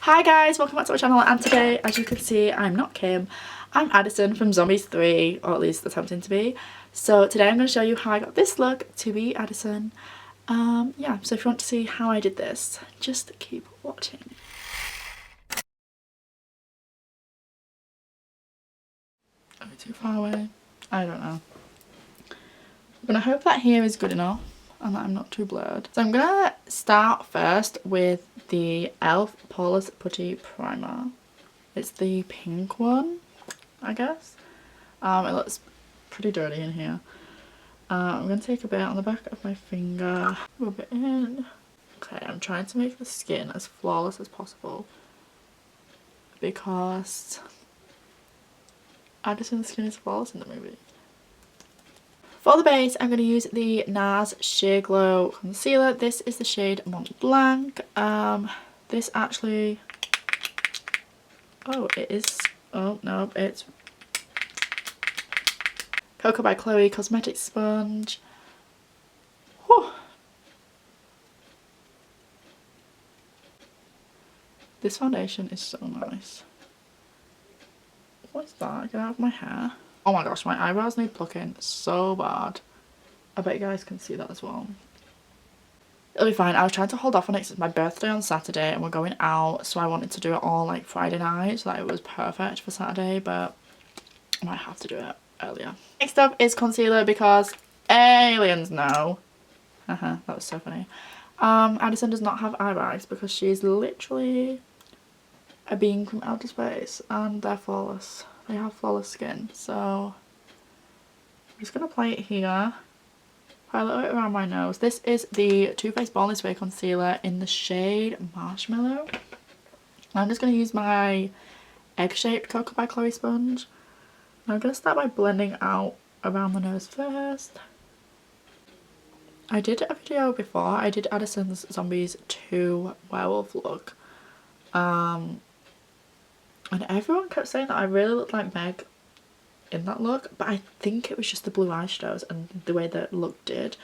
Hi guys, welcome back to my channel, and today, as you can see, I'm not Kim, I'm Addison from Zombies 3, or at least attempting to be. So today I'm going to show you how I got this look to be Addison. Yeah, so if you want to see how I did this, just keep watching. Are we too far away? I don't know. I'm going to hope that here is good enough and that I'm not too blurred. So I'm going to start first with the e.l.f. Poreless Putty Primer. It's the pink one, I guess. It looks pretty dirty in here. I'm going to take a bit on the back of my finger, rub it in. Okay, I'm trying to make the skin as flawless as possible because Addison's skin is flawless in the movie. For the base, I'm going to use the NARS Sheer Glow Concealer. This is the shade Mont Blanc. This actually... Oh, it is... Oh, no, it's Cocoa by Chloe Cosmetic Sponge. Whew. This foundation is so nice. What is that? Get out of my hair. Oh my gosh, my eyebrows need plucking so bad. I bet you guys can see that as well. It'll be fine. I was trying to hold off on it 'cause it's my birthday on Saturday and we're going out, so I wanted to do it all like Friday night so that it was perfect for Saturday, but I might have to do it earlier. Next up is concealer because aliens know. That was so funny. Addison does not have eye bags because she's literally a being from outer space and they're flawless. They have flawless skin, so I'm just going to apply it here. Apply a little bit around my nose. This is the Too Faced Born This Way concealer in the shade Marshmallow. I'm just going to use my egg-shaped Cocoa by Chloe sponge. I'm going to start by blending out around the nose first. I did a video before. I did Addison Zombies 2 werewolf look. And everyone kept saying that I really looked like Meg in that look, but I think it was just the blue eyeshadows and the way that look did.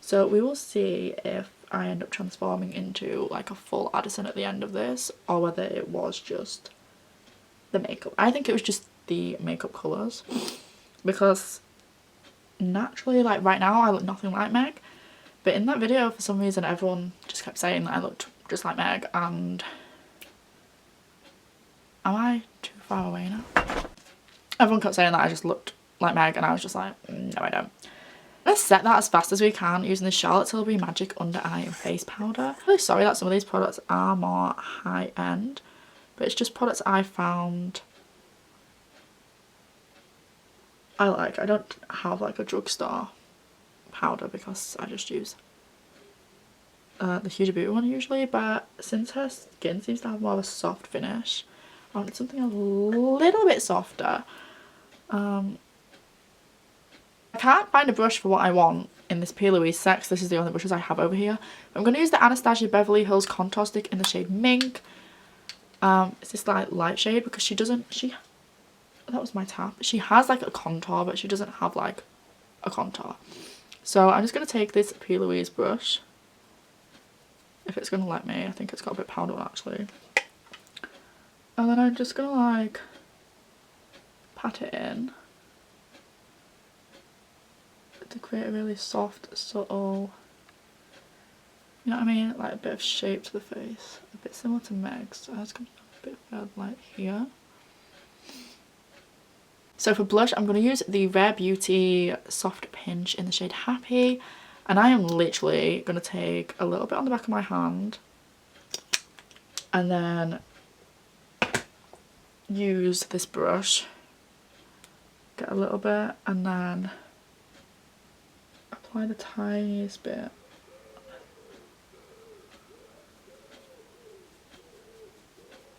So we will see if I end up transforming into like a full Addison at the end of this, or whether it was just the makeup. I think it was just the makeup colours, because naturally, like right now, I look nothing like Meg, but in that video for some reason everyone just kept saying that I looked just like Meg, and am I too far away now? Everyone kept saying that I just looked like Meg and I was just like, no I don't. Let's set that as fast as we can using the Charlotte Tilbury Magic Under Eye and Face Powder. I'm really sorry that some of these products are more high end, but it's just products I found I like. I don't have like a drugstore powder because I just use the Huge Beauty one usually, but since her skin seems to have more of a soft finish, I wanted something a little bit softer. I can't find a brush for what I want in this pillowy set because this is the only brushes I have over here. I'm going to use the Anastasia Beverly Hills Contour Stick in the shade Mink. It's this like light shade because she doesn't, that was my tap. She has like a contour, but she doesn't have like a contour. So I'm just going to take this Piloise brush, if it's going to let me. I think it's got a bit of powder on actually. And then I'm just going to like pat it in to create a really soft, subtle, you know what I mean? Like a bit of shape to the face. A bit similar to Meg's. So I was going to a bit further like here. So for blush, I'm going to use the Rare Beauty Soft Pinch in the shade Happy. And I am literally going to take a little bit on the back of my hand and then use this brush, get a little bit, and then apply the tiniest bit.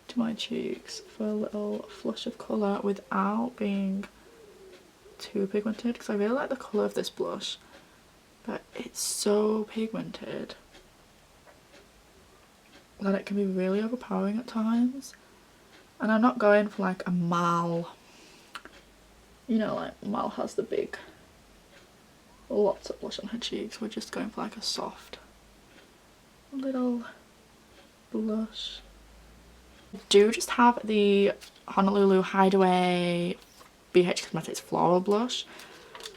To my cheeks for a little flush of colour without being too pigmented, because I really like the colour of this blush, but it's so pigmented that it can be really overpowering at times. And I'm not going for like a Mal, you know, like Mal has the big lots of blush on her cheeks. We're just going for like a soft little blush do just have the Honolulu Hideaway BH Cosmetics Floral Blush.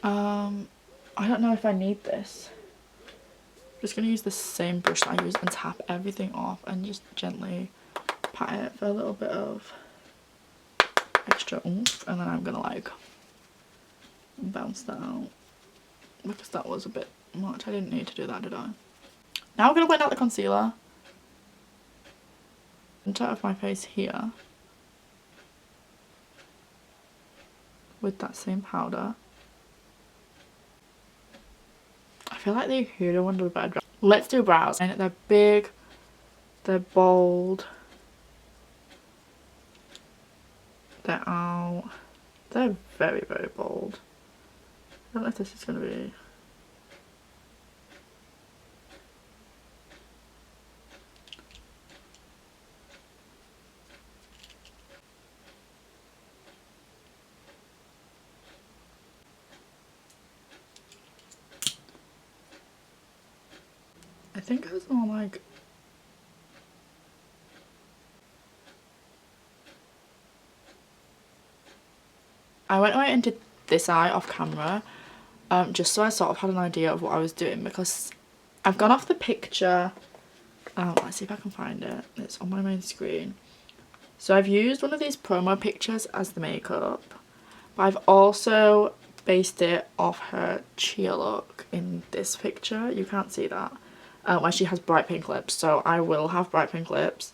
I don't know if I need this. I'm just going to use the same brush that I use and tap everything off and just gently pat it for a little bit of extra oomph, and then I'm going to like bounce that out because that was a bit much. I didn't need to do that, did I? Now I'm going to blend out the concealer into out of my face here with that same powder. I feel like the Huda one did a better job. Let's do brows. And they're big, they're bold, they're out, they're very, very bold. I don't know if this is going to be... I think it was more like... I went away and did this eye off camera, just so I sort of had an idea of what I was doing, because I've gone off the picture. Let's see if I can find it. It's on my main screen. So I've used one of these promo pictures as the makeup, but I've also based it off her cheer look in this picture. You can't see that. Where she has bright pink lips, so I will have bright pink lips.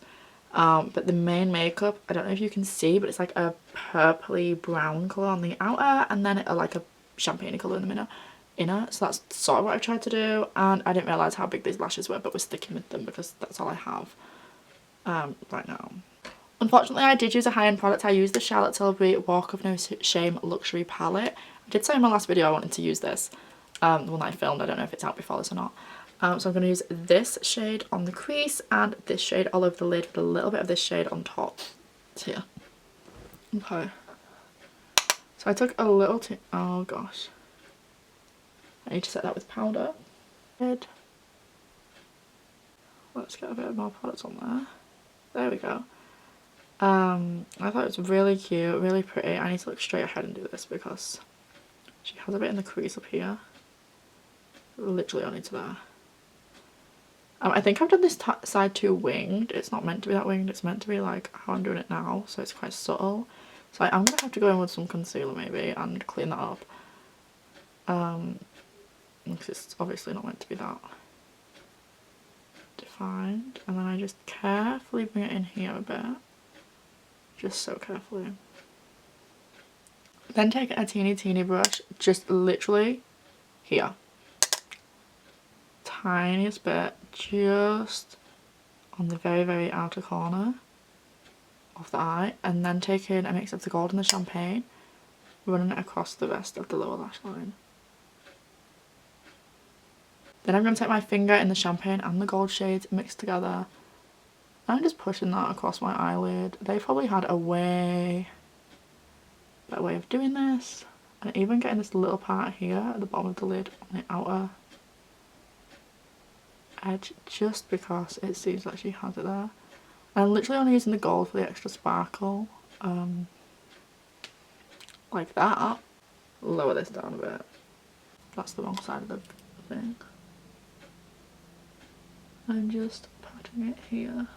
But the main makeup, I don't know if you can see, but it's like a purpley brown colour on the outer, and then like a champagne colour in the inner. So that's sort of what I've tried to do, and I didn't realise how big these lashes were, but we're sticking with them because that's all I have right now. Unfortunately, I did use a high-end product. I used the Charlotte Tilbury Walk of No Shame Luxury Palette. I did say in my last video I wanted to use this, the one that I filmed. I don't know if it's out before this or not. So I'm going to use this shade on the crease and this shade all over the lid with a little bit of this shade on top. It's here. Okay. So I took a little oh gosh. I need to set that with powder. Let's get a bit more product on there. There we go. I thought it was really cute, really pretty. I need to look straight ahead and do this because she has a bit in the crease up here. Literally only to there. I think I've done this side too winged. It's not meant to be that winged. It's meant to be like how I'm doing it now. So it's quite subtle. So I'm going to have to go in with some concealer maybe and clean that up. Because it's obviously not meant to be that defined. And then I just carefully bring it in here a bit. Just so carefully. Then take a teeny brush, just literally here. Tiniest bit, just on the very outer corner of the eye, and then take in a mix of the gold and the champagne, running it across the rest of the lower lash line. Then I'm going to take my finger in the champagne and the gold shades mixed together. I'm just pushing that across my eyelid. They probably had a way better way of doing this. And even getting this little part here at the bottom of the lid on the outer edge, just because it seems like she has it there. And I'm literally only using the gold for the extra sparkle. Like that. Lower this down a bit. That's the wrong side of the thing. I'm just patting it here.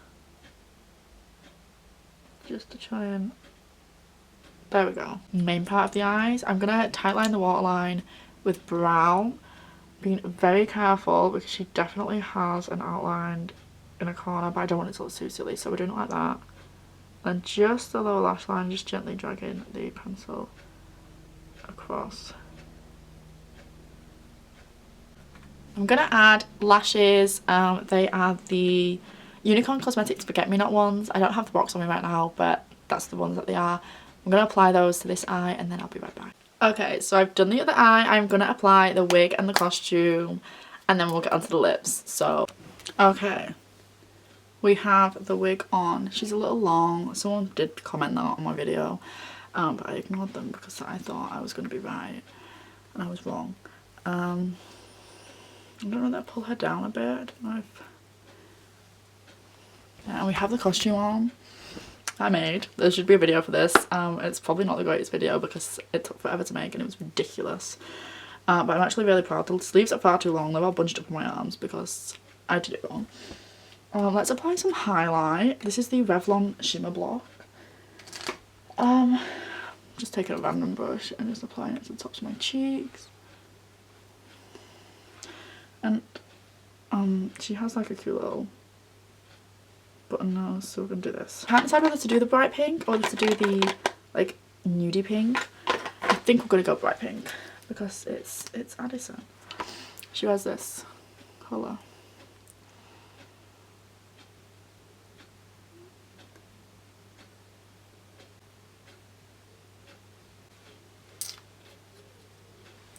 Just to try and... There we go. Main part of the eyes. I'm going to tightline the waterline with brown. Being very careful because she definitely has an outline in a corner, but I don't want it to look too silly, so we're doing it like that. And just the lower lash line, just gently dragging the pencil across. I'm going to add lashes. They are the Unicorn Cosmetics Forget Me Not ones. I don't have the box on me right now, but that's the ones that they are. I'm going to apply those to this eye and then I'll be right back. Okay, so I've done the other eye. I'm going to apply the wig and the costume and then we'll get onto the lips. So, okay. We have the wig on. She's a little long. Someone did comment that on my video, but I ignored them because I thought I was going to be right and I was wrong. I don't know that I pull her down a bit. I don't know if... Yeah, and we have the costume on. I made. There should be a video for this. It's probably not the greatest video because it took forever to make and it was ridiculous. But I'm actually really proud. The sleeves are far too long. They're all bunched up on my arms because I did it wrong. Let's apply some highlight. This is the Revlon Shimmer Block. Just taking a random brush and just applying it to the tops of my cheeks. And she has like a cute little button nose, so we're gonna do this. Can't decide whether to do the bright pink or to do the like nudie pink. I think we're gonna go bright pink because it's Addison. She wears this colour.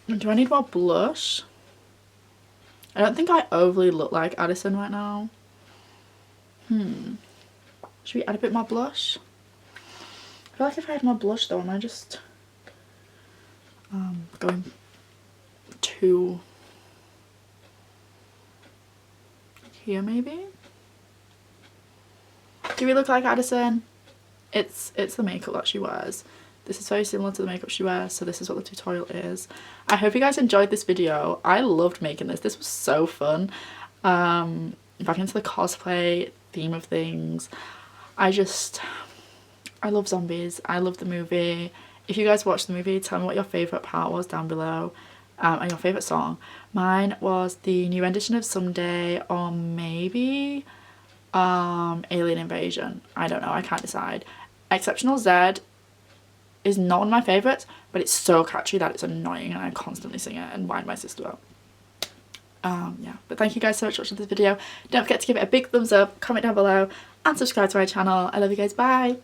Do I need more blush? I don't think I overly look like Addison right now. Should we add a bit more blush? I feel like if I had more blush though, am I just going too here maybe? Do we look like Addison? It's the makeup that she wears. This is very similar to the makeup she wears, so this is what the tutorial is. I hope you guys enjoyed this video. I loved making this. This was so fun. Back into the cosplay theme of things. I love zombies. I love the movie. If you guys watched the movie, tell me what your favourite part was down below. And your favourite song. Mine was the new rendition of Someday, or maybe Alien Invasion. I don't know, I can't decide. Exceptional Z is not one of my favourites, but it's so catchy that it's annoying and I constantly sing it and wind my sister up. Yeah, but thank you guys so much for watching this video. Don't forget to give it a big thumbs up, comment down below and subscribe to my channel. I love you guys, bye!